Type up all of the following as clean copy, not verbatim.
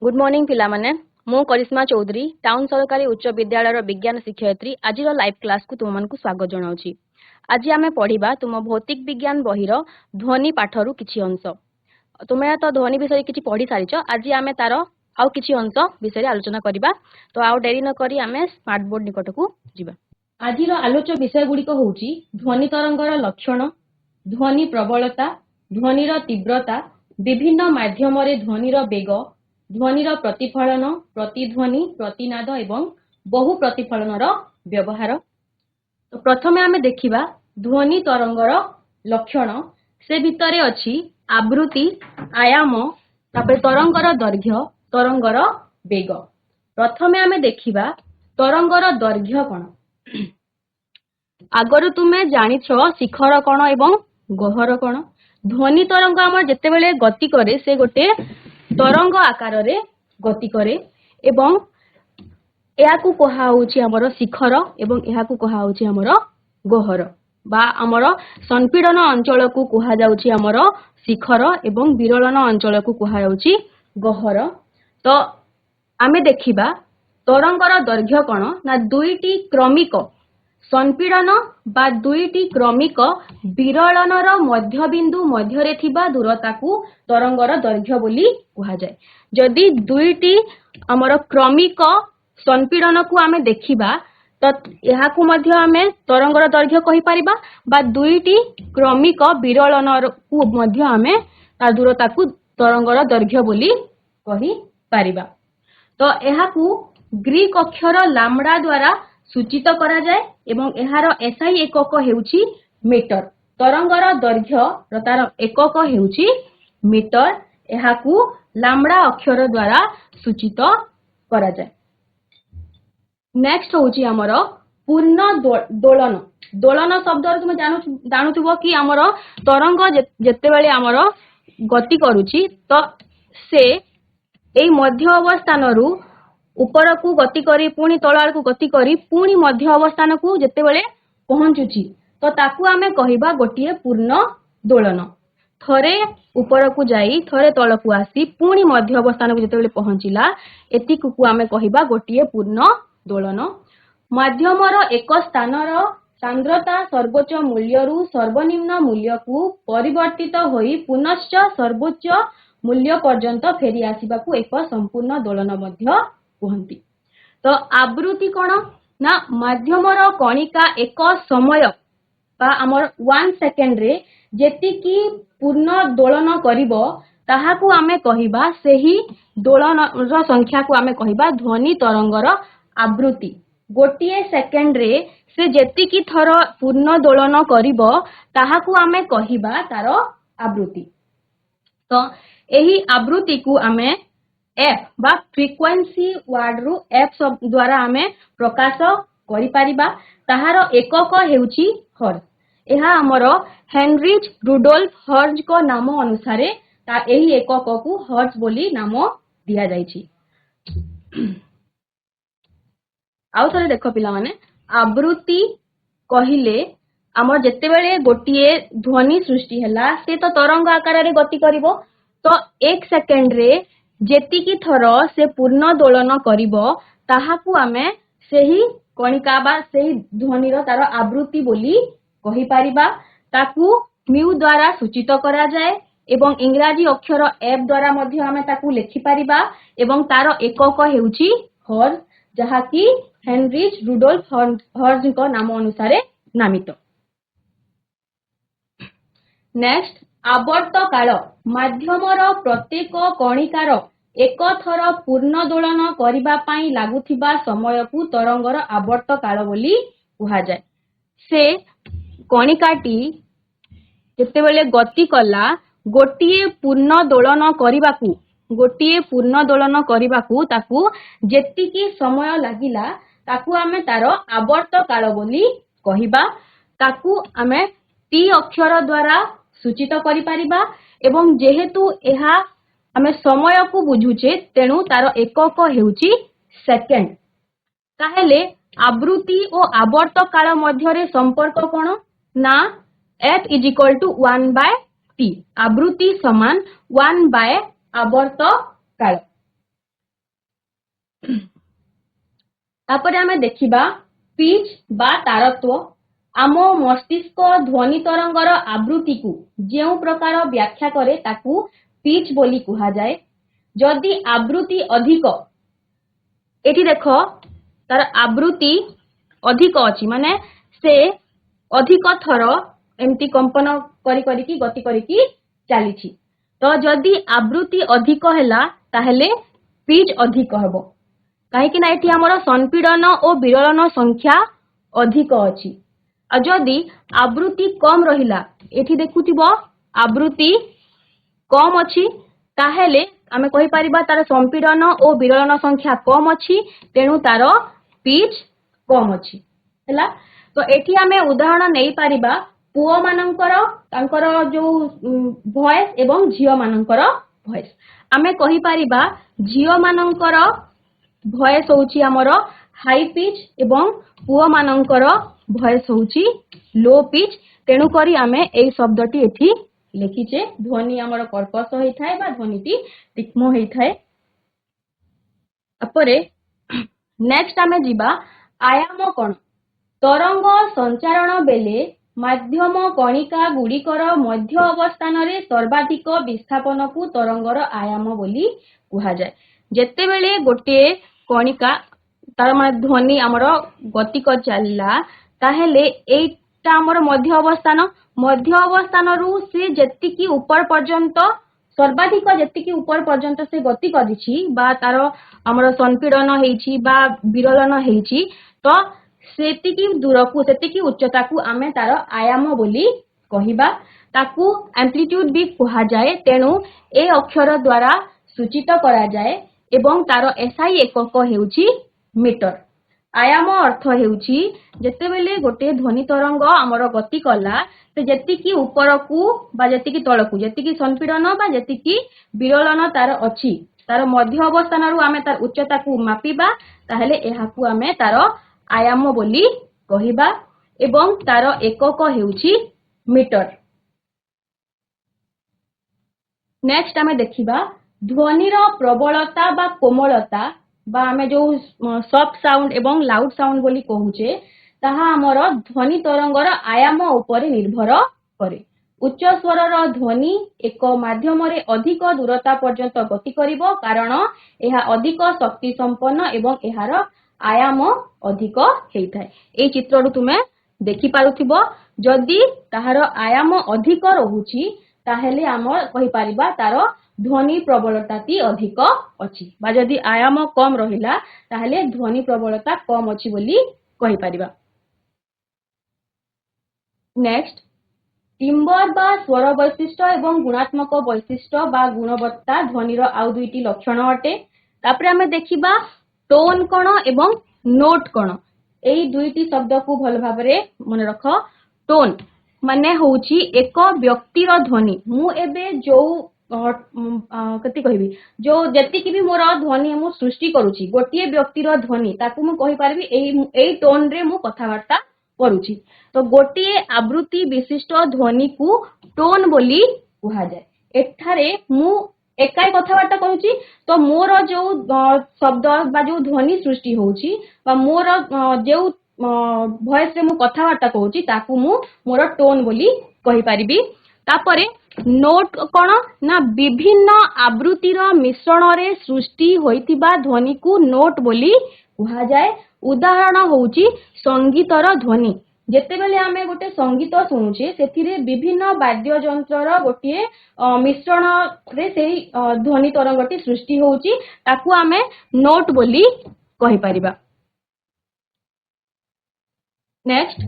Good morning पिला माने मु करिश्मा चौधरी टाउन सरकारी उच्च विद्यालय विज्ञान शिक्षयित्री आज लाइव क्लास को तुम मन स्वागत जनाऊँगी। आज आम पढ़ा तुम भौतिक विज्ञान बहिर ध्वनि पाठर किछि अंश। तुम्हें तो ध्वनि विषय किछि पढ़ी सारिच। आज आम तार आउ किछि अंश विषय आलोचना करबा। तो आउ डेरी न करी आमे स्मार्ट बोर्ड निकट को जिबा। आज आलोच्य विषय गुड़िक होउछि ध्वनि तरंगर लक्षण, ध्वनि प्रबलता, ध्वनिर तीव्रता, विभिन्न माध्यम ध्वनिर बेग, ध्वनिर प्रतिफलन, प्रतिध्वनि, प्रतिनाद एवं बहु प्रतिफलनर व्यवहार। तो प्रथमे आमे देखिबा ध्वनि तरंगर लक्षण। से भितरे अछि आवृत्ति, आयाम, तापर तरंगर दैर्घ्य, तरंगर बेग। प्रथमे आमे देखिबा तरंगर दैर्घ्य कोन। आगरु तुमे जानिछ शिखर कोन एवं गहर कोन। ध्वनि तरंग आम जेतेबेले गति करे से गोटे तरंग आकार रे गति करे एवं एहाकू कहा होछि हमर शिखर एवं एहाकू कहा होछि हमर गहर बा हमर संपीड़न अंचल को कहा जाउछि हमर शिखर एवं विरलन अंचल को कहा जाउछि गहर। तो आमे देखिबा तरंगर दैर्घ्य कोन ना दुईटी क्रमिक संपीड़न बा दुईटी क्रमिक विरलनर मध्यबिंदु मध्यरे थिबा दूरता को तरंगर दैर्घ्य बोली कहा जाय। जदि दुईटी हमर क्रमिक संपीड़न को आमे देखिबा तो एहाकू मध्य आमे तरंगर दैर्घ्य कहि परिबा बा दुईटी क्रमिक विरलनर को मध्य आमे ता दूरता को तरंगर दैर्घ्य बोली कहि परिबा। तो एहाकू ग्रीक अक्षर लैम्डा द्वारा सूचित करा जाय एवं एहार एसआई एकक हेउची मीटर। तरंगर दैर्घ्य र तार एकक हेउची मीटर। एहाकू लैम्डा अक्षर द्वारा सूचित करा जाय। नेक्स्ट होउची हमर पूर्ण दोलन। दोलन शब्द तुम जानुथुबो कि हमर तरंग जेतेबेले हमर गति करूची तो से एई मध्य अवस्थान रु ऊपर को गति करी पुणी तळाळ को गति करी पुणी मध्य अवस्थान को जेतेबेले पहुंचुची तो ताकू आमे कहिबा गोटिए पूर्ण दोलन। थरे ऊपर को जाई थरे तळ को आसी पुणी मध्य अवस्थान को जेतेबेले पहुंचिला एति को आमे कहिबा गोटिए पूर्ण दोलन। माध्यमर एक स्थानर सांद्रता सर्वोच्च मूल्य रु सर्वनिम्न मूल्य को परिवर्तित होई पुनश्च सर्वोच्च मूल्य पर्यंत फेरी आसीबा को एक संपूर्ण दोलन मध्य कहंती। तो आवृत्ति कोन ना माध्यमर कणिका एक समय बा हमर 1 सेकेंड रे जेति की पूर्ण दोलन करिवो ताहाकू आमे कहिबा सेही दोलन रो संख्या को आमे कहिबा ध्वनि तरंगर आवृत्ति। गोटिए सेकेंड रे से जेति की थर पूर्ण दोलन करिवो ताहाकू आमे कहिबा तार आवृत्ति। तो एही आवृत्ति को आमे एफ बा फ्रीक्वेंसी वर्ड रु एफ शब्द द्वारा आमे प्रकाश करि परिबा। ताहार एकक हेउची हर्ट्ज। एहा हमरो हेनरिच रुडोल्फ हर्ट्ज को नाम अनुसार ता एही एकक को हर्ट्ज बोली नाम दिया जायछि। आउ थरे देखो पिला माने आवृत्ति कहिले हमर जेतेबेले गोटिए ध्वनि सृष्टि हला से तो तरंग आकार रे गति करिवो। तो 1 सेकेंड रे जेति की थर से पूर्ण दोलन करिवो ताहाकू आमे सेही कणिका बा सेही ध्वनिर तार आवृत्ति बोली कहि परिबा। ताकू म्यू द्वारा सूचित करा जाय एवं इंग्रजी अक्षर एफ द्वारा मध्य आमे ताकू लेखि परिबा एवं तार एकक हेउची हर्ट्ज जहा कि हेनरिच रुडोल्फ हर्ट्ज को नाम अनुसार नामित। नेक्स्ट आवर्त काल माध्यमर प्रत्येक कणिकार एक थर पूर्ण दोलन करिबा पई लागुथिबा समय को तरंगर आवर्त काल बोली कहा जाय। से कणिकाटी जेतेबेले गति कला गोटिए पूर्ण दोलन करिबाकू ताकू जेतिकी समय लागिला ताकू आमे तार आवर्त काल बोली कहिबा। ताकू आमे टी अक्षर द्वारा सूचित करि परिबा एवं जेहेतु एहा आमे समय को बुझुचे तेणु तार एकक हेउची सेकेंड। ताहेले आवृत्ति और आवर्त काल मध्यरे संपर्क कोन ना F = 1/t। आवृत्ति समान 1 बाय आवर्त काल। तापरे आमे देखिबा पिच बा तारत्व आम मस्तिष्क ध्वनि तरंगर आवृत्ति को जो प्रकार व्याख्या करे ताकू पिच बोली कुहा जाए। जदि आवृत्ति अधिक एठी देखो तार आवृत्ति अधिक अछि माने से अधिक थर एमती कंपन करी करी की गति करी की चलीछि। तो जदि आवृत्ति अधिक हैला ताहेले पिच अधिक हबो काहेकि ना एठी हमर संपीड़न और विरलन संख्या अधिक अछि। आ जदि आवृत्ति कम रहिला एठी देखुथिबो आवृत्ति कम अछि ताहेले आमे कहि परिबा तार संपीड़न और विरलन संख्या कम अछि तेणु तार पिच कम अछि हैला। तो एठी आमे उदाहरण नै परिबा पुओ मानकर तांकर जो वॉइस एवं झियो मानकर वॉइस। आमे कहि परिबा झियो मानकर वॉइस होउची हमर हाई पिच एवं पुओ मानकर वॉइस होउची लो पिच। तेणु करी आमे एई शब्दटी एठी लिखिचे ध्वनि हमर कर्कश होई थाए बा ध्वनिटी तीक्ष्ण होई थाए। अपरे नेक्स्ट आमे जिबा आयाम कोण। तरंग संचारण बेले माध्यम कणिका गुड़िकर मध्य अवस्थान रे सर्वाधिक विस्थापन को तरंगर आयाम बोली कुहा जाए। जेते बेले गोटे कणिका तार माने ध्वनि हमर गति कर चलला ताहेले एटा हमर मध्य अवस्थान रु से जेतिकी ऊपर पर्यंत सर्वाधिक जेतिकी ऊपर पर्यंत से गति करिछि बा तार हमर संपीड़न हेछि बा विरलन हेछि तो सेतिकी दूरकू सेतिकी उच्चताकू आमे तार आयाम बोली कहिबा। ताकू एम्प्लीट्यूड भी कुहा जाए तेणु ए अक्षर द्वारा सूचित करा जाए एवं तार एसआई एकक हेउची मीटर। आयाम अर्थ हेउची जेतेबेले गोटे ध्वनि तरंग हमर गति कला से जेतिकी ऊपरकू बा जेतिकी तळकू जेतिकी संपीड़न बा जेतिकी विरलन तार अछि तार मध्य अवस्थान रु आमे तार उच्चता को मापिबा ताहेले एहाकू आमे तार आयाम बोली कहिबा एवं तार एकक हेउची मीटर। नेक्स्ट आमे देखिबा ध्वनिर प्रबलता बा कोमलता बा आमे जो सॉफ्ट साउंड एवं लाउड साउंड बोली कहूचे ताहा हमर ध्वनि तरंगर आयाम उपरे निर्भर करे। उच्च स्वरर ध्वनि एक माध्यम रे अधिक दूरता पर्यंत गति करिवो कारण एहा अधिक शक्ति संपन्न एवं एहार आयाम अधिक हेइथाय। ए चित्र रु तुमे देखि पारुथिबो जदि ताहार आयाम अधिक रहुची ताहेले हम कहि परिबा तार ध्वनि प्रबलताटी अधिक अछि बा जदि आयाम कम रहिला ताहेले ध्वनि प्रबलता कम अछि बोली कहि परिबा। नेक्स्ट टिम्बर बा स्वर वैशिष्ट एवं गुणात्मक वैशिष्ट बा गुणवत्ता ध्वनिर आउ दुईटी लक्षण अटे। तापरे हमें देखिबा टोन कोण एवं नोट कोण। एई दुईटी शब्द को भल भाबरे मन रख। टोन माने होउची एक व्यक्तिर ध्वनि मु एबे जो कति कहबी जो जति कि भी मोर ध्वनि मु सृष्टि करूची गोटिए व्यक्तिर ध्वनि ताकू मु कहि पारबी एई टोन रे मु कथावार्ता करूची। तो गोटिए आवृत्ति विशिष्ट ध्वनि को टोन बोली कुहा जाए। एठारे मु एकाई कथावार्ता करूची तो मोर जो शब्द बा जो ध्वनि सृष्टि होउची बा मोर जो वॉइस रे मु कथावार्ता करूची ताकू मु मोर टोन बोली कहि पारिबी। तापरे नोट कोन ना विभिन्न आवृत्तिर मिश्रण रे सृष्टि होइतिबा ध्वनि को नोट बोली कुहा जाए। उदाहरण होउची संगीतर ध्वनि। जेतेबेले आमे गोटे संगीत सुनुचे सेथिरे विभिन्न वाद्य यंत्रर गोटे मिश्रण रे सेही ध्वनि तरंगटी सृष्टि होउची ताकू आमे नोट बोली कहि परिबा। नेक्स्ट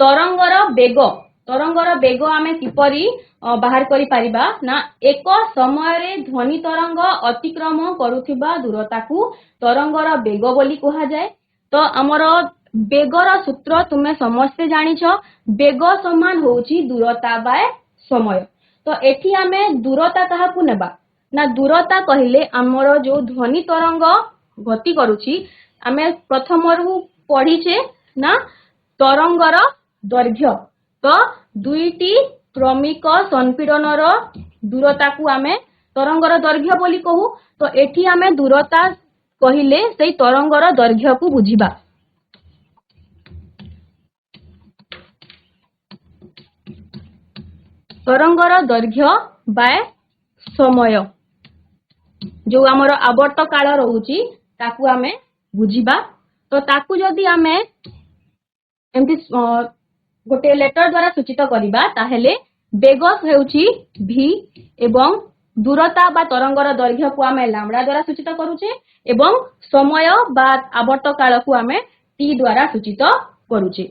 तरंगर बेग आमे किपरि बाहर करि परिबा ना एक समय रे ध्वनि तरंग अतिक्रम करुथिबा दूरता को तरंगर बेग बोली कहा जाए। तो हमर बेगर सूत्र तुमे समस्ते जानिछ बेग समान होउची दूरता बाय समय। तो एठी आमे दूरता काहाकू नेबा ना दूरता कहिले हमर जो ध्वनि तरंग गति करूची आमे प्रथम रु पढिचे ना तरंगर दैर्घ्य। तो दुईटी क्रमिक संपीड़नर दूरता को आमे तरंगर दैर्घ्य बोली कहू। तो एठी आमे दूरता କହିଲେ ସେଇ ତରଙ୍ଗର ଦୈର୍ଘ୍ୟକୁ ବୁଝିବା। ତରଙ୍ଗର ଦୈର୍ଘ୍ୟ ବାय ସମୟ, ଯୋଉ ଆମର ଆବର୍ତ୍ତ କାଳ ରହୁଛି ତାକୁ ଆମେ ବୁଝିବା। ତ ତାକୁ ଯଦି ଆମେ ଏମିତି ଗୋଟେ ଲେଟର ଦ୍ୱାରା ସୂଚିତ କରିବା ତାହେଲେ ବେଗ ହେଉଛି v ଏବଂ ଦୂରତା ବା ତରଙ୍ଗର ଦୈର୍ଘ୍ୟକୁ ଆମେ ଲାମ୍ଡା ଦ୍ୱାରା ସୂଚିତ କରୁଛେ ଏବଂ ସମୟ ବା ଆବର୍ତ୍ତ କାଳକୁ ଆମେ t ଦ୍ୱାରା ସୂଚିତ କରୁଛେ।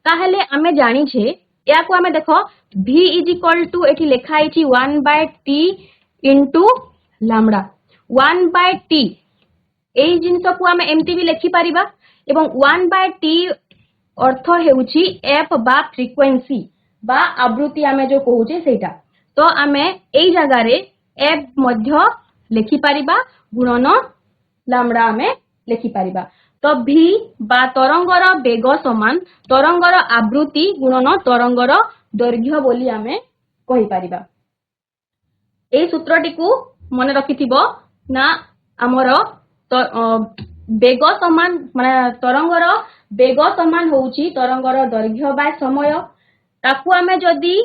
ତାହେଲେ ଆମେ ଜାଣିଛେ याकू आमे देखो v इज इक्वल टू एठी लेखा आइछि 1/t इनटू लैम्डा 1/t एई जिंस को आमे एमटी भी लेखि परिबा एवं 1/t अर्थ हेउछि f बा फ्रीक्वेंसी बा आवृत्ति आमे जो कहूचे सेटा। तो आमे एई जगह रे f मध्य लेखि परिबा गुणन लैम्डा आमे लेखि परिबा। तो v बा तरंगर बेग समान तरंगर आवृत्ति गुणन तरंगर दैर्घ्य बोली आमे कहि परिबा। ए सूत्रटी को मन रखिथिबो ना हमर बेग समान माने तरंगर बेग समान होउची तरंगर दैर्घ्य बा समय। ताकू आमे जदी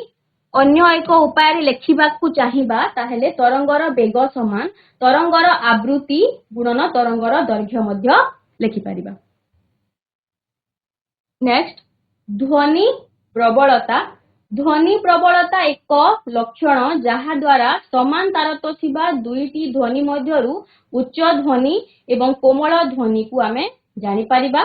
अन्य एक उपाय रे लेखिबाकू चाहिबा ताहेले तरंगर बेग समान तरंगर आवृत्ति गुणन तरंगर दैर्घ्य मध्य लेखि परिबा। नेक्स्ट ध्वनि प्रबलता। ध्वनि प्रबलता एक लक्षण जहा द्वारा समान तारतम्य थिबा दुईटी ध्वनि मध्यरु उच्च ध्वनि एवं कोमल ध्वनि को आमे जानि परिबा।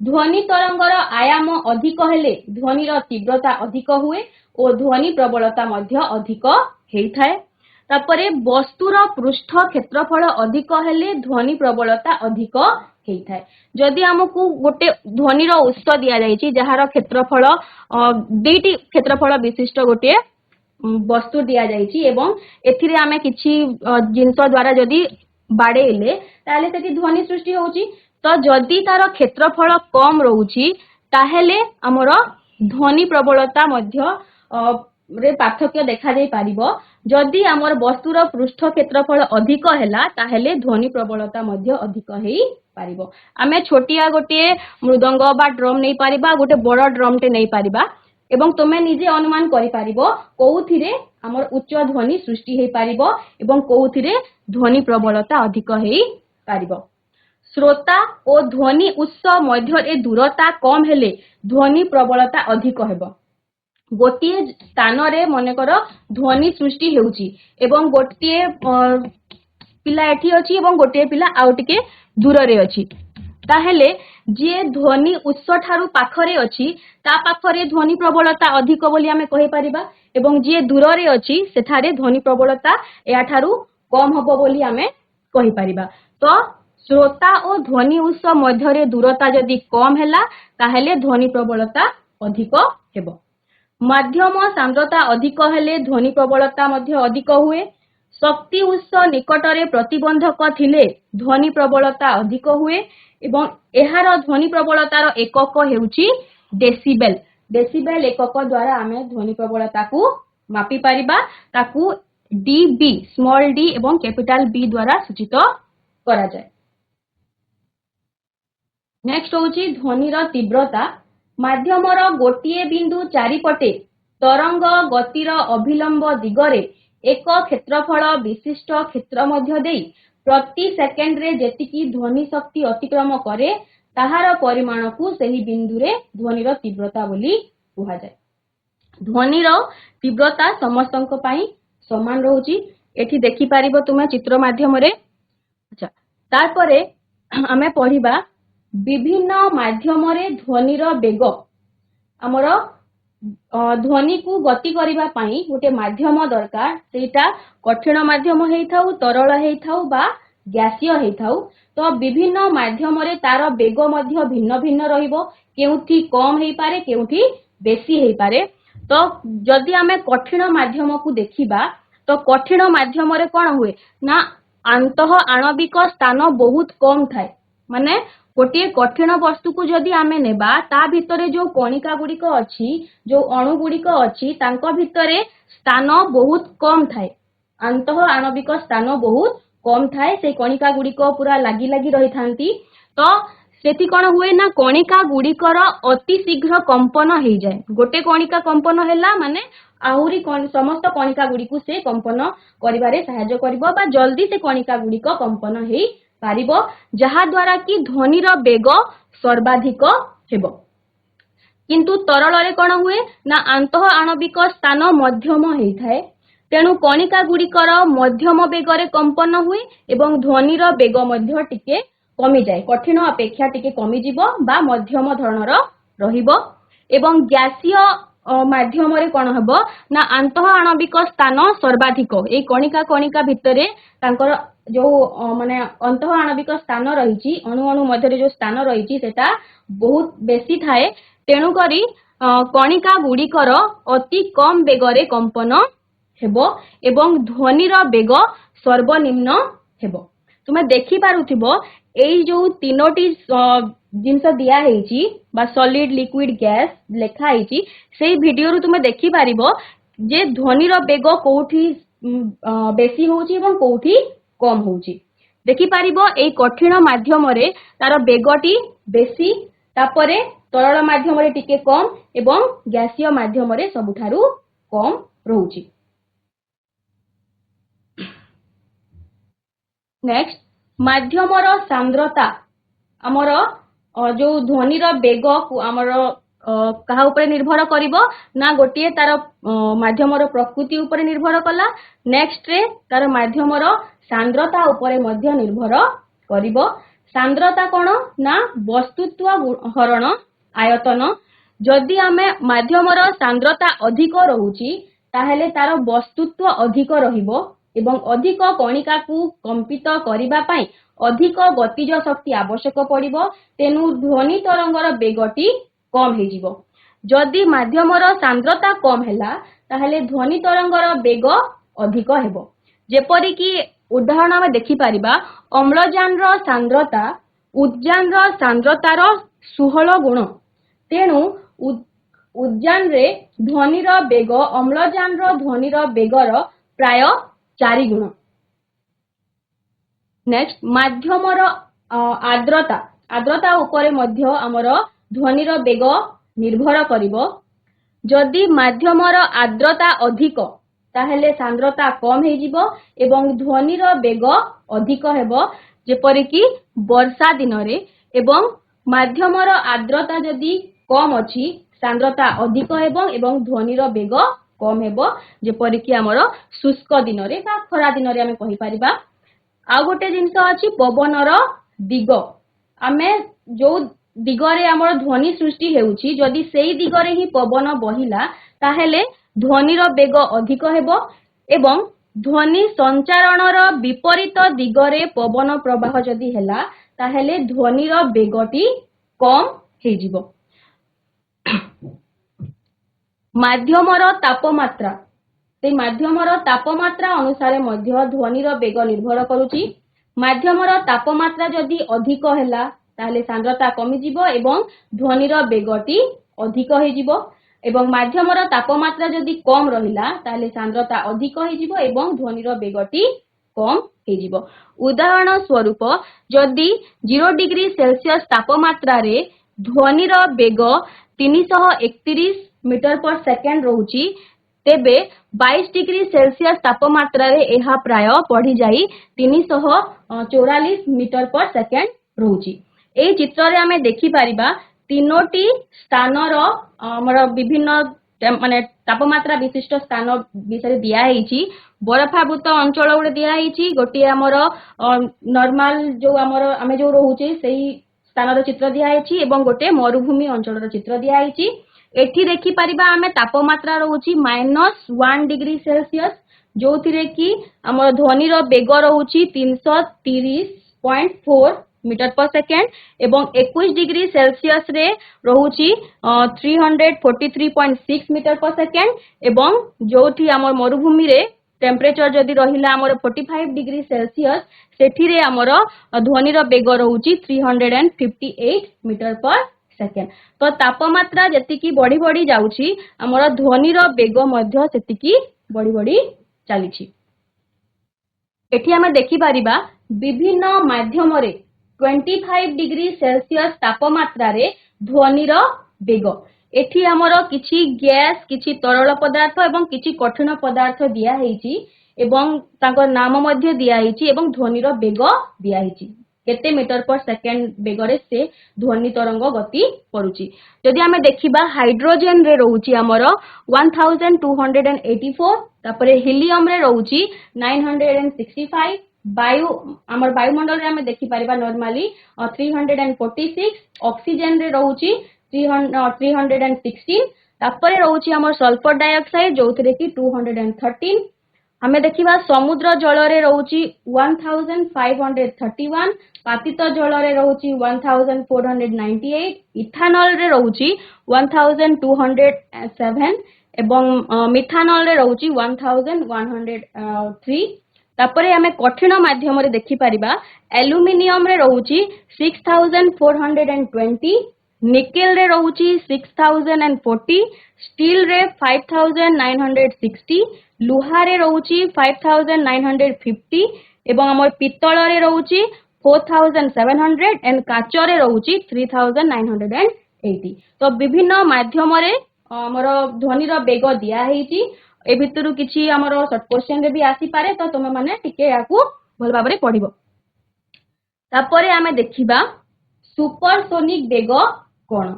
ध्वनि तरंगर आयाम अधिक हेले ध्वनिर तीव्रता अधिक हुए और ध्वनि प्रबलता मध्य अधिक हेइथाय। तापरे वस्तुर पृष्ठ क्षेत्रफल अधिक हेले ध्वनि प्रबलता अधिक हेइथाय। जदि हमकु गोटे ध्वनिर उत्स दिया जायछि जहार क्षेत्रफल दुईटी क्षेत्रफल विशिष्ट गोटे वस्तु दिया जायछि एवं एथिरे आमे किछि जिंस द्वारा जदि बाडेले ताले सेठी ध्वनि सृष्टि होउछि। तो जदि तार क्षेत्रफल कम रहुछि ताहेले हमर ध्वनि प्रबलता मध्य रे पार्थक्य देखा जाय पारिबो। जदि हमर वस्तुर पृष्ठ क्षेत्रफल अधिक हैला ताहेले ध्वनि प्रबलता मध्य अधिक हेई पारिबो। आमे छोटिया गोटे मृदंग बा ड्रम नै पारिबा गोटे बड़ ड्रम टे नै पारिबा एवं तुमे निजे अनुमान करि पारिबो कोउथिरे हमर उच्च ध्वनि सृष्टि हेई पारिबो एवं कोउथिरे ध्वनि प्रबलता अधिक हेई पारिबो। श्रोता और ध्वनि उत्स मध्य ए दूरता कम हेले ध्वनि प्रबलता अधिक हेबो। गोटे स्थान रे मनकर ध्वनि सृष्टि हेउची एवं गोटे पिला एठी अछि एवं गोटे पिला आउ टिके दूर रे अछि ताहेले जे ध्वनि उत्स ठारू पाखरे अछि ता पाखरे ध्वनि प्रबलता अधिक बोली आमे कहि परिबा एवं जे दूर रे अछि सेठारे ध्वनि प्रबलता या ठारू कम हबो बोली आमे कहि परिबा। तो श्रोता और ध्वनि उत्स मध्य रे दूरता जदि कम हैला ताहेले ध्वनि प्रबलता अधिक हेबो। माध्यम सांद्रता अधिक हेले ध्वनि प्रबलता मध्य अधिक हुए। शक्ति उत्स निकटरे प्रतिबंधक थिले ध्वनि प्रबलता अधिक हुए एवं एहार ध्वनि प्रबलतार एकक हेउची डेसिबेल। डेसिबेल एकक द्वारा आमे ध्वनि प्रबलता को मापी परिबा ताकू डीबी स्मॉल डी एवं कैपिटल बी द्वारा सूचित करा जाय। नेक्स्ट होउची ध्वनिर तीव्रता। माध्यमर गोटिए बिंदु चारिपटे तरंग गतिर अभिलंब दिगरे एक क्षेत्रफल विशिष्ट क्षेत्र मध्य देई प्रति सेकेंड रे जेतिकी ध्वनि शक्ति अतिक्रम करे ताहार परिमाण को सही बिंदु रे ध्वनिर तीव्रता बोली कुहा जाय। ध्वनिर तीव्रता समस्तंक पई समान रहउची एठी देखि पारिबो तुमे चित्र माध्यम रे। अच्छा तारपरे आमे पढिबा विभिन्न माध्यम रे ध्वनिर बेग। हमर ध्वनि को गति करिबा पई गोटे माध्यम दरकार सेटा कठिन माध्यम हेइथाउ तरल हेइथाउ बा गैसीय हेइथाउ। तो विभिन्न माध्यम रे तार बेग मध्य भिन्न भिन्न रहिबो केउठी कम हेइ पारे केउठी बेसी हेइ पारे। तो जदि आमे कठिन माध्यम को देखिबा तो कठिन माध्यम रे कोन हुए ना अंतः आणविक स्थान बहुत कम थाए। माने गोटे कठिन वस्तु को जदि आमे नेबा ता भितरे जो कणिका गुड़िक अछि जो अणु गुड़िक अछि तांको भितरे स्थान बहुत कम थाए अंतः आणविक स्थान बहुत कम थाए से कणिका गुड़िक पूरा लगी लगी रही थांती तो सेठी कौन हुए ना कणिका गुड़िकर अति शीघ्र कंपन हो जाए गोटे कणिका कंपन हैला माने आहुरी समस्त कणिका गुड़िक से कंपन करिबारे सहायता करिवो बा जल्दी से कणिका गुड़िक कंपन हेई पारिबो जहा द्वारा कि ध्वनिर बेग सर्वाधिक हेबो किंतु तरल रे कौन हुए ना आंतः आणविक स्थान मध्यम होइथाए तेणु कणिका गुड़िकर मध्यम बेगरे कंपन हुए एवं ध्वनिर बेग मध्य टिके कमी जाए कठिन अपेक्षा टिके कमी जिवो बा मध्यम धरणर रहिबो एवं गैसीय माध्यम रे कौन हबो ना आंतः आणविक स्थान सर्वाधिक ए कणिका कणिका भितरे तांकर जो माने अंतः आणविक स्थान रहिछि अणु अणु मध्य जो स्थान रहिछि सेटा बहुत बेसी थाए तेणु करी कणिका गुड़िकर अति कम बेगरे कंपन हेबो एवं ध्वनिर बेग सर्वनिम्न हेबो तुमे देखि पारुथिबो एई जो तीनोटी जिनस दिया हेछि बा सॉलिड लिक्विड गैस लेखा हेछि सेई वीडियो रु तुमे देखि पारिबो जे ध्वनिर बेग कोठी बेसी होछि एवं कोठी कम होछि देखि पारिबो एई कठिन माध्यम रे तार बेगटी बेसी तापरे तरल माध्यम रे टिके कम एवं गैसीय माध्यम रे सबुठारु कम रहउछि नेक्स्ट माध्यमर सांद्रता आमर जो ध्वनिर बेग आमर कहा ऊपर निर्भर करिवो ना गोटिए तार माध्यमर प्रकृति ऊपर निर्भर कला नेक्स्ट रे तार माध्यमर सांद्रता ऊपर मध्य निर्भर करिवो सांद्रता कोन ना वस्तुत्व हरण आयतन जदि आमे माध्यमर सांद्रता अधिक रहउची ताहेले तार वस्तुत्व अधिक रहिबो एवं अधिक कणिका को कंपित करिबा पई अधिक गतिज शक्ति आवश्यक पड़िबो तेनु ध्वनि तरंगर बेगटी कम हे जिवो जदि माध्यमर सांद्रता कम हैला ताहेले ध्वनि तरंगर बेग अधिक हेबो जेपरि कि उदाहरण हम देखि परिबा अम्लजानर सांद्रता उद्जानर सांद्रतार 16 गुण तेनु उद्जान रे ध्वनिर बेग अम्लजानर ध्वनिर बेगर प्राय 4 गुण नेक्स्ट माध्यमर आर्द्रता आर्द्रता ऊपर मध्य आमर ध्वनिर बेग निर्भर करिवो जदि माध्यमर आर्द्रता अधिक ताहेले सांद्रता कम हे जिवो एवं ध्वनिर बेग अधिक हेबो जेपरि कि वर्षा दिन रे एवं माध्यमर आर्द्रता जदि कम अछि सांद्रता अधिक हेबो एवं ध्वनिर बेग कम हेबो जेपरि कि हमर शुष्क दिन रे बा खरा दिन रे हमें कहि परिबा आ गोटे जिंस अछि पवनर दिग आमे जो दिगरे हमर ध्वनि सृष्टि हेउछि जदि सेई दिगरे ही पवन बहिला ताहेले ध्वनिर बेग अधिक हेबो एवं ध्वनि संचारणर विपरीत दिगरे पवन प्रवाह जदि हेला ताहेले ध्वनिर बेगटी कम हे जिवो माध्यमर तापमात्रा से माध्यमर तापमात्रा अनुसार मध्य ध्वनिर बेग निर्भर करुछि माध्यमर तापमात्रा जदि अधिक हैला ताले सांद्रता कमी जिवो एवं ध्वनिर बेगटी अधिक हे जिवो एवं माध्यमर तापमात्रा जदि कम रहिला ताले सांद्रता अधिक हे जिवो एवं ध्वनिर बेगटी कम हे जिवो उदाहरण स्वरूप जदि 0 डिग्री सेल्सियस तापमात्रा रे ध्वनिर बेग 331 मीटर पर सेकेंड रहउची तेबे 22 डिग्री सेल्सियस तापमात्रा रे एहा प्राय बढ़ी जाई 344 मीटर पर सेकेंड रहउची ए चित्र रे हमें देखि परिबा तीनोटी स्थानर हमर विभिन्न माने तापमात्रा विशिष्ट स्थान विषय दिया हेछि बरफावृत अंचल गुडे दिया हेछि गोटी हमर नॉर्मल जो हमर हमें जो रहउची सेही स्थानर चित्र दिया हेछि एवं गोटे मरुभूमि अंचलर चित्र दिया हेछि एठी देखि परिबा हमें तापमात्रा रहउची -1 डिग्री सेल्सियस जोथिरे कि हमर ध्वनिर बेग रहउची 330.4 मीटर पर सेकेंड एवं 21 डिग्री सेल्सियस रे रहउची 343.6 मीटर पर सेकेंड एवं जोठी हमर मरुभूमि रे टेम्परेचर जदि रहिला हमर 45 डिग्री सेल्सियस सेठी रे हमर ध्वनिर बेग रहउची 358 मीटर पर सेकेंड तो तापमात्रा जतिकी बढ़ी बढ़ी जाउची हमर ध्वनिर बेग मध्य सेतिकी बढ़ी बढ़ी चलीछि। एठी आमे देखि परिबा विभिन्न माध्यम रे 25 डिग्री सेल्सियस तापमात्रा रे ध्वनिर बेग एठी हमरो किछि गैस किछि तरल पदार्थ एवं किछि कठिन पदार्थ दिया हेछि एवं तांकर नाम मध्य दिया हेछि एवं ध्वनिर बेग दिया हेछि केते मीटर पर सेकेंड बेगरे से ध्वनि तरंग गति करूची जदि आमे देखिबा हाइड्रोजन रे रहउची हमरो 1284 तापरे हीलियम रे रहउची 965 वायु हमर वायुमंडल रे आमे देखि परिबा नॉर्मली 346 ऑक्सीजन रे रहउची 316 तापरे रहउची हमर सल्फर डाइऑक्साइड जोथरे कि 213 हमें देखिबा समुद्र जल रे रहउची 1531 पातित जल रे रहउची 1498 इथानॉल रे रहउची 1207 एवं मिथानॉल रे रहउची 1103 तापरे हमें कठिन माध्यम रे देखि परिबा एल्युमिनियम रे रहउची 6420 निकेल रे रहउची 6040 स्टील रे 5960 लुहा रे रहउची 5950 एवं हमर पित्तल रे रहउची 4700 एंड काच रे रहउची 3980 तो विभिन्न माध्यम रे हमर ध्वनि रो बेग दिया हेची ए भितरु किछि हमर शॉर्ट क्वेश्चन रे भी आसी पारे तो तुम माने टिके याकू भल भाबरे पढिबो तापरे आमे देखिबा सुपरसोनिक बेग कोन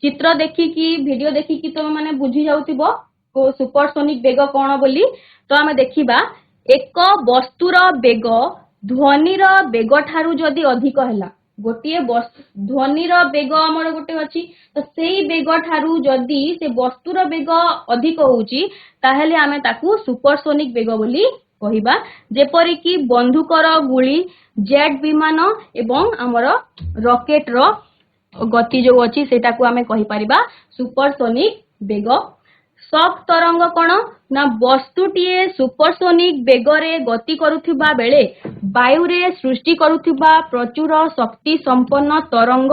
चित्र देखि कि वीडियो देखि कि तुम माने बुझी जाउतिबो को सुपरसोनिक बेग कोन बोली तो आमे देखिबा एक वस्तुर बेग ध्वनिर बेग ठारू जदि अधिक हैला गोटिए ध्वनिर बेग हमर गोटे अछि तो सेही बेग ठारू जदि से वस्तुर बेग अधिक होउची ताहेले आमे ताकू सुपरसोनिक बेग बोली कहिबा जेपरि कि बंदूकर गुली जेट विमान एवं हमर रॉकेट रो गति जो अछि सेटा को आमे कहि परिबा सुपरसोनिक बेग शॉक तरंग कोन ना वस्तुटीए सुपरसोनिक बेगरे गति करुथिबा बेले वायु रे सृष्टि करुथिबा प्रचुर शक्ति संपन्न तरंग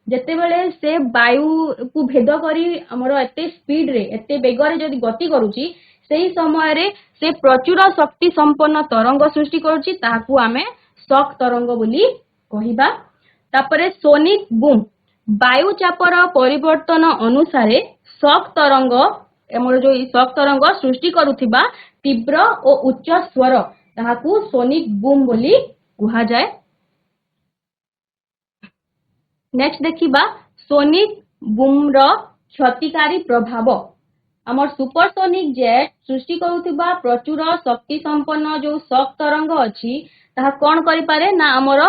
जेते बेले से वायु को भेद करी हमर एते स्पीड रे एते बेगरे जदि गति करूची सेही समय रे से प्रचुर शक्ति संपन्न तरंग सृष्टि करूची ताकू आमे शॉक तरंग बोली कहिबा तापरे सोनिक बूम वायु चापर परिवर्तन अनुसारे शॉक तरंग हमर जो शॉक तरंग सृष्टि करुथिबा तीव्र और उच्च स्वर ताहाकू सोनिक बूम बोली कुहा जाय नेक्स्ट देखिबा सोनिक बूम रो क्षतिकारी प्रभाव हमर सुपरसोनिक जेट सृष्टि करुथिबा प्रचुर शक्ति संपन्न जो शॉक तरंग अछि ताहा कोन करि पारे ना हमर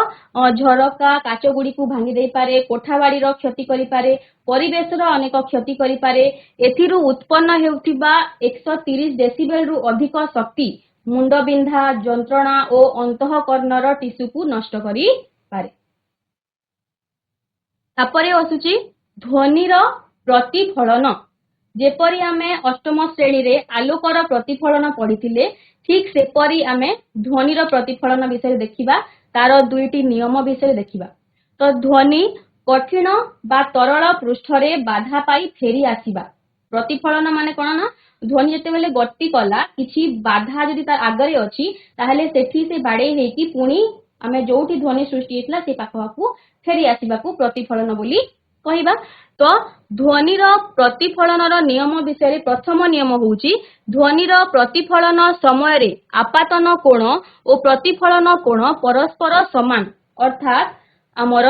झरका काच गुडी को भांगी देई पारे कोठाबाड़ी रो क्षति करि पारे परिवेश रो अनेक क्षति करि पारे एथिरु उत्पन्न हेउथिबा 130 डेसिबल रु अधिक शक्ति मुंड बिंधा जंत्रणा ओ अंतःकरणर टिश्यू को नष्ट करि पारे तापरे असुची ध्वनिर प्रतिफलन जेपरि आमे अष्टम श्रेणी रे आलोकर प्रतिफलन पढिथिले ठीक सेपरि आमे ध्वनिर प्रतिफलन विषय देखिबा तार दुईटी नियम विषय देखिबा तो ध्वनि कठिन बा तरल पृष्ठ रे बाधा पाई फेरी आसीबा प्रतिफलन माने कोन ना ध्वनि जते बेले गति कला किछि बाधा जदि तार आगरे अछि ताहले सेठी से बाडे हेकी पुनी आमे जोठी ध्वनि सृष्टि हेतला से पाखवाकू फेरी आसीबा को प्रतिफलन बोली कहिबा तो ध्वनिर प्रतिफलनर नियम विषय प्रथम नियम होउची ध्वनिर प्रतिफलन समय रे आपातन कोण और प्रतिफलन कोण परस्पर समान अर्थात हमर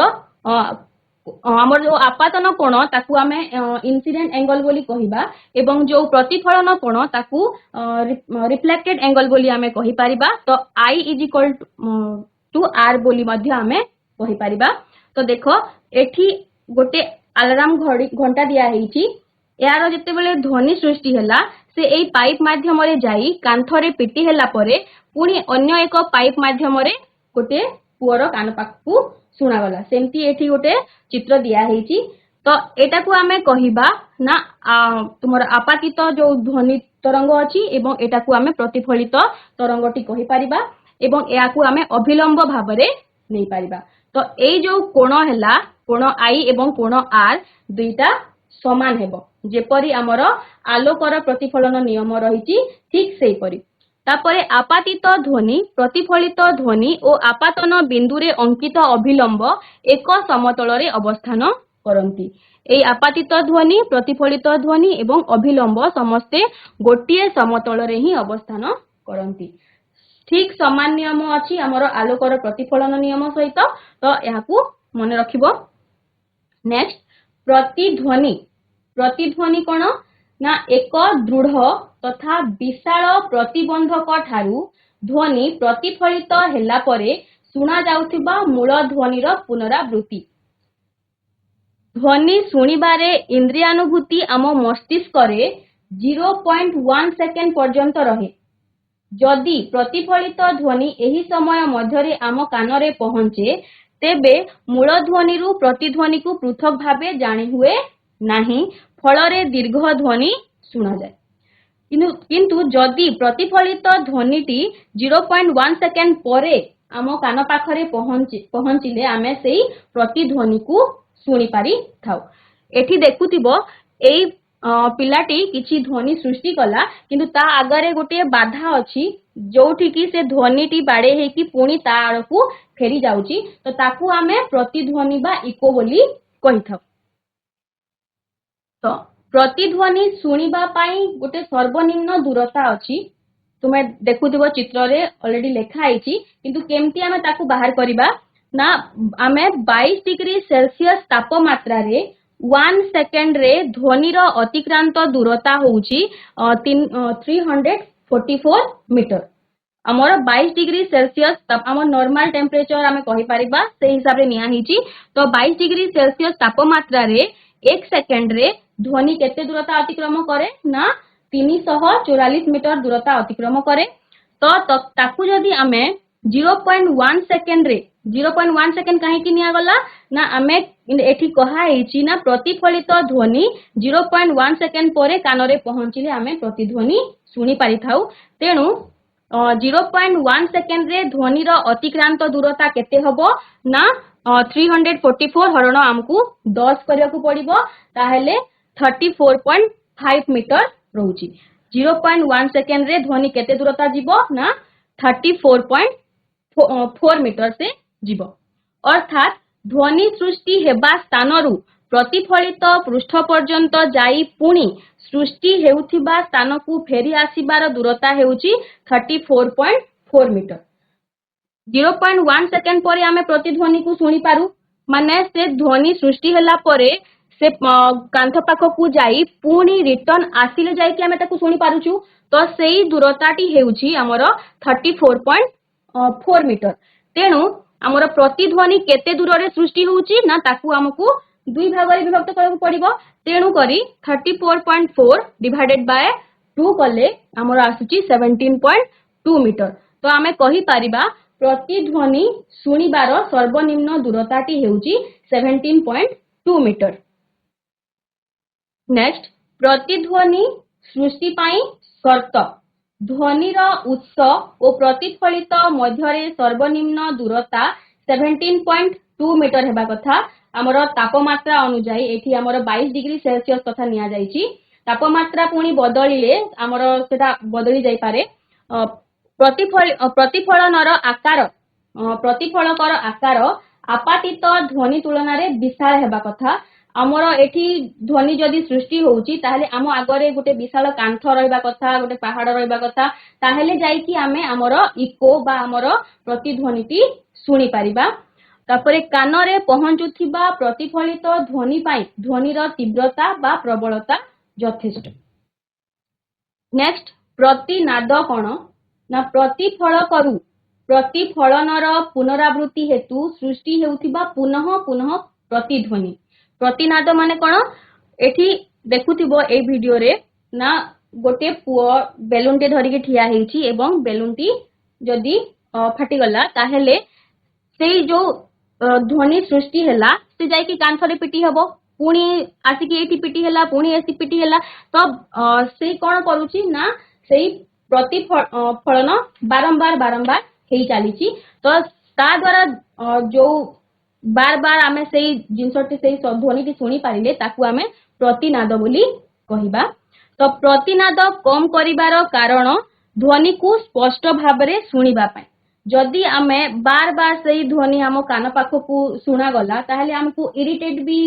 जो आपातन कोण ताकू आमे इंसिडेंट एंगल बोली कहिबा एवं जो प्रतिफलन कोण ताकू रिफ्लेक्टेड एंगल बोली आमे कहि परिबा तो I = R बोली मध्य आमे कहि परिबा तो देखो एठी गोटे अलार्म घंटा दिया हेची यार जते बेले ध्वनि सृष्टि हैला से एई पाइप माध्यम रे जाई कांथरे पिटी हैला परे पुनी अन्य एक पाइप माध्यम रे गोटे पुअर कान पाखु सुना गला सेमती एठी गोटे चित्र दिया हेची तो एटा को आमे कहिबा ना तुमर आपातित जो ध्वनि तरंग अछि एवं एटा को आमे प्रतिफलित तरंगटी कहि परिबा एवं या को आमे अभिलंब भाबरे नै परिबा तो एई जो कोण हैला कोण I एवं कोण R दुईटा समान हेबो जेपरि हमर आलोकर प्रतिफलन नियम रहिची ठीक सेही परि तापरे आपातित ध्वनि प्रतिफलित ध्वनि और आपातन बिंदुरे अंकित अभिलंब एक समतल रे अवस्थान करती। এই আপাতিত ধ্বনি प्रतिफलित ध्वनि एवं अभिलंब समस्ते गोटे समतल रे ही अवस्थान करती। ठीक समान नियम अछि हमर आलोकर प्रतिफलन नियम सहित, तो याकू मन रखिबो। नेक्स्ट प्रतिध्वनि। प्रतिध्वनि कोन ना एक दृढ़ तथा विशाल प्रतिबंधक ठारू ध्वनि प्रतिफलित हेला परे सुना जाउथिबा मूल ध्वनिर पुनरावृत्ति। ध्वनि शुणिबारे इंद्रियानुभूति आम मस्तिष्क रे 0.1 सेकेंड पर्यंत रहे। जदि प्रतिफलित ध्वनि एही समय मध्यरे आम कानरे पहुंचे तेबे मूल ध्वनिरु प्रतिध्वनि को पृथक भावे जानी हुए नाही, फलरे दीर्घ ध्वनि सुना जाए। किंतु जदि प्रतिफलित ध्वनिटी 0.1 सेकेंड परे आम कान पाखरे पहुंचिले आमे सेही प्रतिध्वनि को शुणी पारि थाउ। एठी देखुथिबो एई पिलाटी किछि ध्वनि सृष्टि कला, किंतु ता आगरे गोटे बाधा अछि जोठी की से ध्वनिटी बाडे हे कि पुणी ता आड़कू फेरी जाउची, तो ताकू आमे प्रतिध्वनि बा इको बोली कहि थाउ। तो प्रतिध्वनि शुणिबा पाई गोटे सर्वनिम्न दूरता अछि। तुमे देखुथिबो चित्र रे ऑलरेडी लेखा आइची, किंतु केमती आमे ताकू बाहर करिबा ना आमे 22 डिग्री सेल्सियस तापमात्रा रे 1 सेकेंड रे ध्वनिर अतिक्रांत दूरता होउची 344 मीटर। हमर 22 डिग्री सेल्सियस हमर नॉर्मल टेम्परेचर आमे कहि परिबा से हिसाब रे निया हिची। तो 22 डिग्री सेल्सियस तापमात्रा रे 1 सेकेंड रे ध्वनि केते दूरता अतिक्रम करे ना 344 मीटर दूरता अतिक्रम करे। तो ताकू जदी आमे 0.1 सेकेंड रे 0.1 सेकेंड काहे कि निया गला ना आमे एठी कहा हेची ना प्रतिफलित ध्वनि 0.1 सेकेंड परे कानरे पहुंचिले आमे प्रतिध्वनि सुनी पारि थाउ। तेनु 0.1 सेकेंड रे ध्वनिर अतिक्रांत दूरता केते हबो ना 344 हरण हमकू 10 करिया को पड़िबो, ताहेले 34.5 मीटर रहउची। 0.1 सेकेंड रे ध्वनि केते दूरता जीवो ना 34.4 मीटर से जीवो। अर्थात ध्वनि सृष्टि हेबा स्थानरु प्रतिफलित पृष्ठ पर्यंत जाई पुणी सृष्टि हेउथिबा स्थान को फेरी आसीबार दूरता हेउची 34.4 मीटर। 0.1 सेकेंड परे आमे प्रतिध्वनि को सुनी पारु, माने से ध्वनि सृष्टि हेला परे से कांथ पाख को जाई पुणी रिटर्न आसिले जाई कि आमे ताकू सुनी पारुछु। तो सेही दूरताटी हेउची हमर 34.4 मीटर। तेनु हमर प्रतिध्वनि केते दूर रे सृष्टि होउची ना ताकू हमकू दुई भाग रे विभक्त करबो पड़िबो। तेनु करी 34.4 डिवाइडेड बाय 2 कले हमर आसुची 17.2 मीटर। तो आमे कहि पारिबा प्रतिध्वनि सुनिबार सर्वनिम्न दूरताटी हेउची 17.2 मीटर। नेक्स्ट प्रतिध्वनि सृष्टि पाई शर्त। ध्वनिर उत्स और प्रतिफलित मध्यरे सर्वनिम्न दूरता 17.2 मीटर हेबा कथा। हमर तापमात्रा अनुसार एठी हमर 22 डिग्री सेल्सियस कथा निया जाईची। तापमात्रा पुणी बदलिले हमर सेटा बदली जाई पारे। प्रतिफलनर आकार प्रतिफलकर आकार आपातित ध्वनि तुलना रे विशाल हेबा कथा। हमर एठी ध्वनि जदि सृष्टि होउची ताहले आम आगरे गोटे विशाल कांथ रहइबा कथा, गोटे पहाड़ रहइबा कथा, ताहले जाई कि आमे हमर इको बा हमर प्रतिध्वनिटी सुनी पारिबा। तापरे कानरे पहुंचुथिबा प्रतिफलित ध्वनि पाई ध्वनिर तीव्रता बा प्रबलता यथेष्ट। नेक्स्ट प्रतिनाद कोन ना प्रतिफलकरू प्रतिफलनर पुनरावृत्ति हेतु सृष्टि हेउथिबा पुनः पुनः प्रतिध्वनि। प्रतिनाद माने कोन एठी देखुथिबो ए वीडियो रे ना गोटे पुओ बेलून टे धरिके ठिया हेछि एवं बेलून टी जदी फाटी गला ताहेले सेई जो ध्वनि सृष्टि हेला से जाई कि कांथरे पिटी हबो, पुणी आसिकी एठी पिटी हेला, पुणी एसी पिटी हेला। तो सेई कोन करूची ना सेई प्रतिफलन बारंबार बारंबार हेई चालीची। तो ता द्वारा जो बार बार आमे सेई जिंसटी सेई ध्वनिटी सुनी पारिले ताकू आमे प्रतिनाद बोली कहिबा। तो प्रतिनाद कम करिवार कारण ध्वनि को स्पष्ट भाव में शुणा पाई जदि आमे बार बार सही ध्वनि आम कान पाख को शुणा गला ताहले हमको इरिटेट भी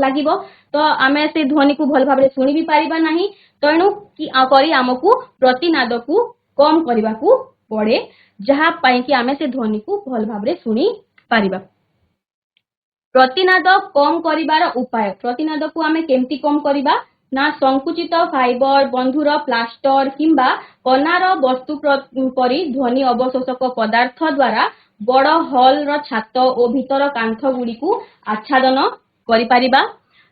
लागिबो तो आमे से ध्वनि को भल भाव में शुणी भी पारिबा नाही तेणु कि करी हमको प्रतिनाद को कम करबा को पड़े जहा पाई कि आमे से ध्वनि को भल भाव में शुणी पारिबा। प्रतिनाद कम करिबार उपाय प्रतिनाद को आमे केमती कम करिबा ना संकुचित फाइबर बंधुर प्लास्टर किंबा कनार वस्तु परी ध्वनि अवशोषक पदार्थ द्वारा बड़ हॉल रो छात और भीतर कांथ गुड़ी को आच्छादन करि परिबा।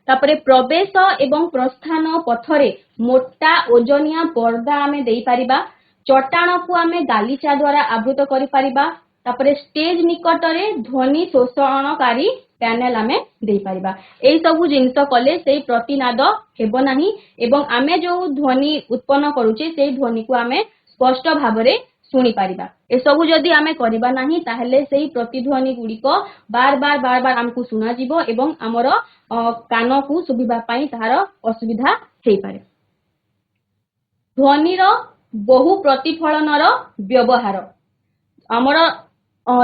तापरे प्रवेश एवं प्रस्थान पथरे मोटा ओजनिया पर्दा आमे देई परिबा। चट्टान को आमे गालीचा द्वारा आवृत करि परिबा। तापरे स्टेज निकटरे ध्वनि शोषणकारी पैनल आमे देई परिबा। एई सबु जिंस कले से प्रतिनाद हेबो नाही एवं आमे जो ध्वनि उत्पन्न करूचे से ध्वनि को आमे स्पष्ट भाव में शुणी पारिबा। ए सबु जदि आमे करिबा नाही ताहले सेही प्रतिध्वनि गुडी को बार बार हमको सुना जिवो एवं हमर कान को सुबिबा पई तार असुविधा हेई पारे। ध्वनिर बहु प्रतिफलनर व्यवहार हमर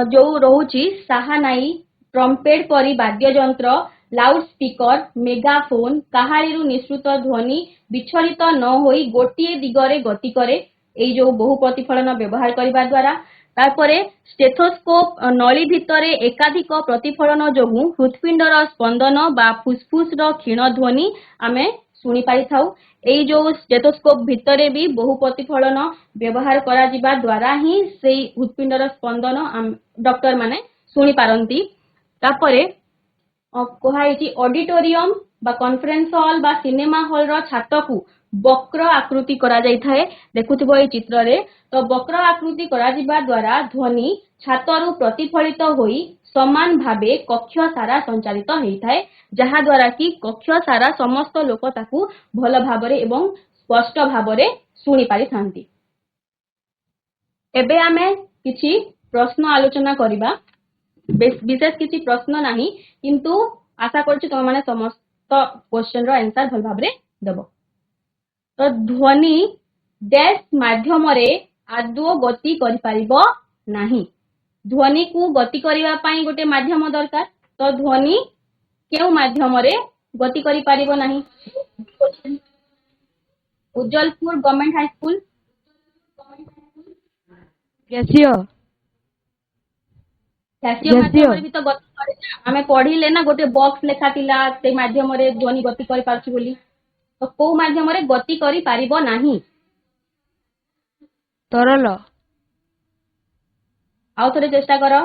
जो रहुची साहानाई ट्रम्पेट परी वाद्य यंत्र लाउड स्पीकर मेगाफोन काहाळीरू निश्रुत ध्वनि विचलित न होई गोटिए दिगरे गति करे एई जो बहु प्रतिफलन व्यवहार करिबा द्वारा। तारपरे स्टेथोस्कोप नली भितरे एकाधिक प्रतिफलन जोगु हृदपिंडर स्पंदन बा फुसफुस रो क्षीण ध्वनि आमे शुणी पारि थाउ। एई जो स्टेथोस्कोप भितरे भी बहु प्रतिफलन व्यवहार करा जिबा द्वारा ही सेई हृदपिंडर स्पंदन डॉक्टर माने शुणी पारंती। तापरे कहाइछि ऑडिटोरियम बा कॉन्फ्रेंस हॉल बा सिनेमा हॉल रो छात को वक्र आकृति करा जाय थाए देखुथिबो ए चित्र रे। तो वक्र आकृति करा जिबा द्वारा ध्वनि छातरु प्रतिफलित होई समान भावे कक्ष सारा संचालित हेई थाए जहा द्वारा कि कक्ष सारा समस्त लोक ताकू भल भाबरे एवं स्पष्ट भाबरे शुणी पारि थांती। एबे आमे किछि प्रश्न आलोचना करिबा। विशेष किसी प्रश्न नाही किंतु आशा करछि तुम माने समस्त क्वेश्चन रो आंसर भल भाबरे देबो। तो ध्वनि डैश माध्यम रे आदो गति करि परिबो नाही। ध्वनि को गति करिवा पई गोटे माध्यम दरकार तो ध्वनि केउ माध्यम रे गति करि परिबो नाही। उज्जलपुर गवर्नमेंट हाई स्कूल कैसियो माध्यम भी तो गति करे ना आमे पढ़िले ना गोटे बॉक्स लेखा थिला से माध्यम रे ध्वनि गति करि पारछु बोली तो को माध्यम रे गति करि पारिबो नाही। तरल आउ थोड़े चेष्टा करो।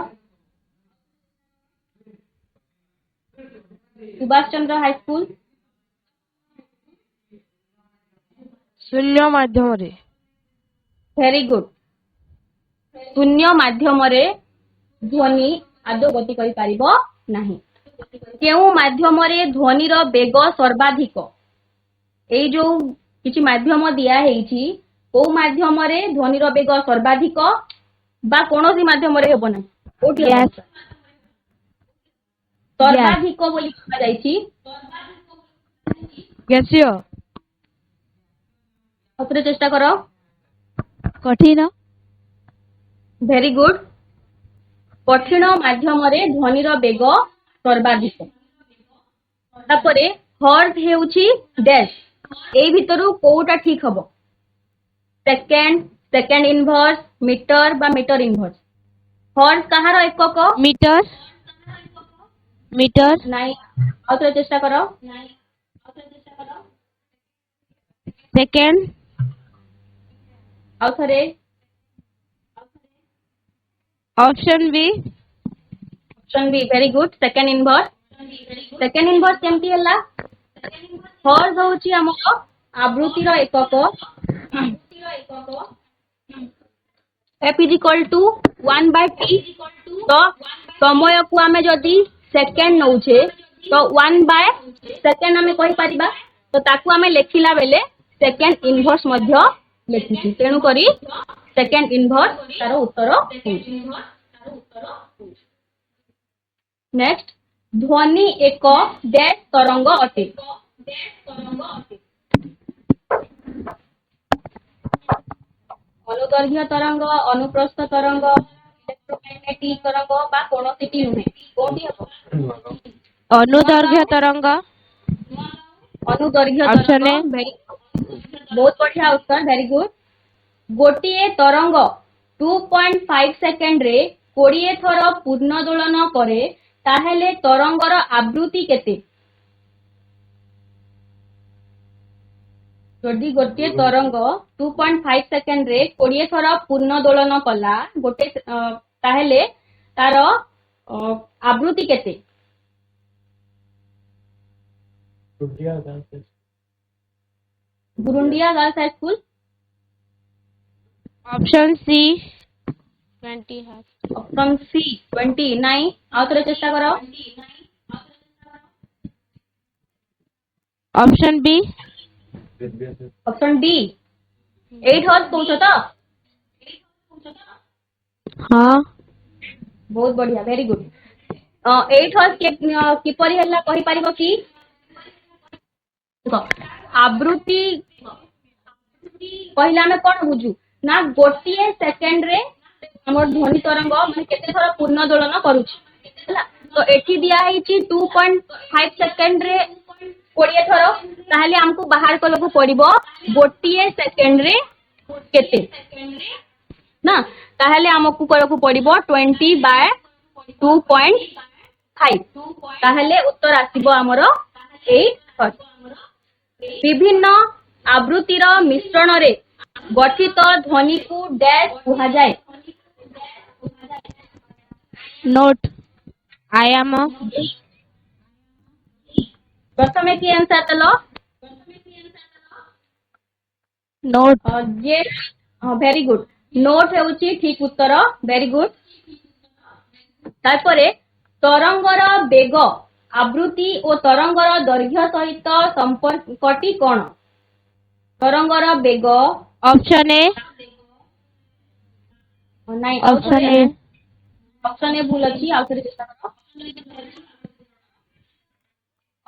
सुभाष चंद्र हाई स्कूल शून्य माध्यम रे। Very good. शून्य माध्यम रे ध्वनि आदो गति करि पारिबो नाही। केउ माध्यम रे ध्वनि रो वेग सर्वाधिक एई जो किछि माध्यम दिया हेछि को माध्यम रे ध्वनि रो वेग सर्वाधिक बा कोनोसी माध्यम रे हेबो नाही ओठी सर्वाधिक बोली कहा जायछि। कैसियो अपरे चेष्टा करो। कठिन वेरी गुड। कठिन माध्यम रे ध्वनि रो वेग सर्वाधिक। तापरे हर्ज हेउछि डैश एई भितरु कोउटा ठीक हबो सेकंड इनवर्स मीटर बा मीटर इनवर्स। हर्ज कहार एकक मीटर नाही आउथरे चेष्टा करो। सेकंड आउथरे option B very good. Second inverse केमती हला हर्ज होची हमर आवृत्ति रो एकक f = 1/t। तो समय को आमे जदी सेकंड नउछे तो 1/सेकंड आमे कहि परिबा तो ताकू आमे लेखिला बेले सेकंड इनवर्स मध्य लेखिछि तेनु करी सेकंड इनवर्स तार उत्तर होछि। नेक्स्ट ध्वनि एक डैश तरंग अटे। अनुदैर्घ्य तरंग अनुप्रस्थ तरंग इलेक्ट्रोमैग्नेटिक तरंग बा कोनोसिटी नुहे कोठी हबो अनुदैर्घ्य तरंग अनुदैर्घ्य Option तरंग A. very बहुत बढ़िया उत्तर वेरी गुड गोटिए तरंग 2.5 सेकेंड रे 20 थर पूर्ण दोलन करे ताहेले तरंगर आवृत्ति केते जदि गोटे तरंग 2.5 सेकेंड रे 20 थर पूर्ण दोलन कला गोटे ताहेले तार आवृत्ति केते Burundia girls high school option C 20 है ऑप्शन सी 20 नहीं आउ थोड़े चेष्टा करो option B option D 8 hertz कौच तो हाँ बहुत बढ़िया वेरी गुड 8 हर्स किपरि हल्ला कहि परिबो कि देखो आवृत्ति पहला में कौन बुझू ना गोटे सेकेंड रे हमर ध्वनि तरंग माने केते थर पूर्ण दोलन करूची हला तो एठी दिया हिची 2.5 सेकेंड रे 20 थर ताहले हमको बाहर कलको पड़िबो गोटे सेकेंड रे केते ना ताहले हमको करको पड़िबो 20 बाय 2.5 ताहले उत्तर आसीबो हमर 8 हर्स विभिन्न आवृत्तिर मिश्रण रे गठित ध्वनि को डैश कुहा जाए नोट आयाम प्रथमे की आंसर तलो नोट जे वेरी गुड नोट हेउची ठीक उत्तर वेरी गुड तारपरे तरंगर बेग आवृत्ति और तरंगर दैर्घ्य सहित संपर्कटी कोन तरंगर बेग ऑप्शन ए नहीं ऑप्शन ए ऑप्शन ए भूल अछि आउ थोड़ी चेष्टा करो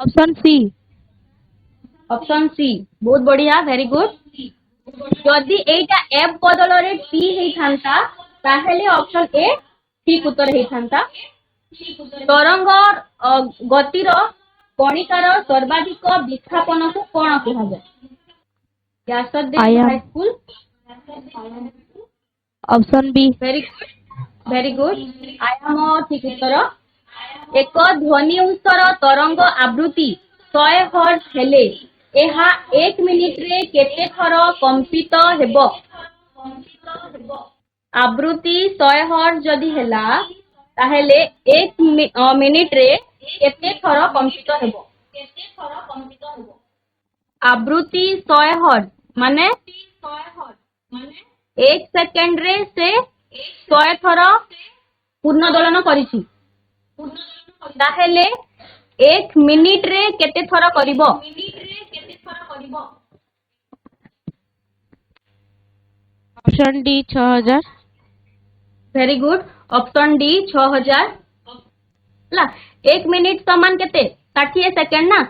ऑप्शन सी ऑप्शन सी बहुत बढ़िया वेरी गुड जदि एटा एफ बदल रे टी हेई थांता ताहेले ऑप्शन ए ठीक उत्तर हेई थांता तरंग गतिर कणिकार सर्वाधिक विस्थापन को कोन कहा जाय व्यासदेव आयाम। High school option B very good आयाम ठीक उत्तर एक ध्वनि उस्तर तरंग आवृत्ति 100 हर्ट्ज हेले एहा 1 मिनिट रे केते थर कंपित हेबो आवृत्ति 100 हर्ट्ज जदि हेला ताहेले 1 मिनिट रे केते थर कंपित हेबो आवृत्ति 100 हर्ट्ज माने 1 सेकेंड रे से 100 थर पूर्ण दोलन करिछि ताहेले 1 मिनिट रे केते थर करिवो option D 6000 very good option D 6000 ला 1 मिनिट समान केते 60 सेकेंड ना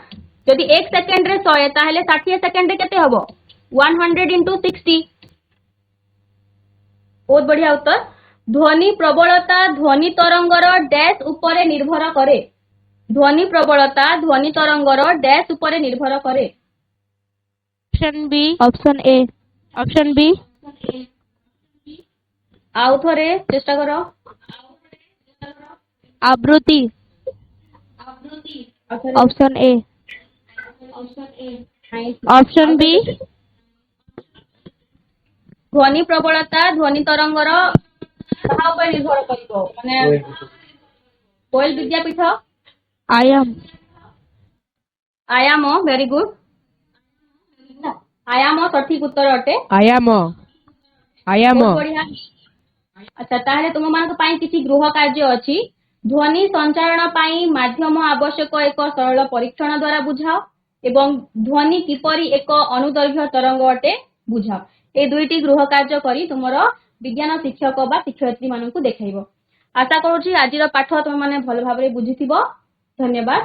जदि 1 सेकेंड रे 100 ताहेले 60 सेकेंड रे केते हबो 100 into 60 बहुत बढ़िया उत्तर ध्वनि प्रबलता ध्वनि तरंगर डैश उपरे निर्भर करे ध्वनि प्रबलता ध्वनि तरंगर डैश उपरे निर्भर करे ऑप्शन बी ऑप्शन बी आउ थोरे चेष्टा करो आवृत्ति ऑप्शन ए ऑप्शन बी ध्वनि प्रबलता ध्वनि तरंगर कहा पर निर्भर करिवो माने कोयल विद्यापीठ आयाम आयाम वेरी गुड आयाम सठिक उत्तर अटे आयाम बहुत बढ़िया अच्छा ताहले तुम मानक पाई किछि गृह कार्य अछि ध्वनि संचारण पाई माध्यम आवश्यक एक सरल परीक्षण द्वारा बुझाओ एवं ध्वनि किपरि एक अनुदैर्घ्य तरंग अटे बुझाओ ए दुईटी गृह कार्य करी तुमरो विज्ञान शिक्षक बा शिक्षयित्री मानकु देखाइबो आशा करूछि आजिर पाठ तुम माने भल भाबरे बुझिथिबो धन्यवाद।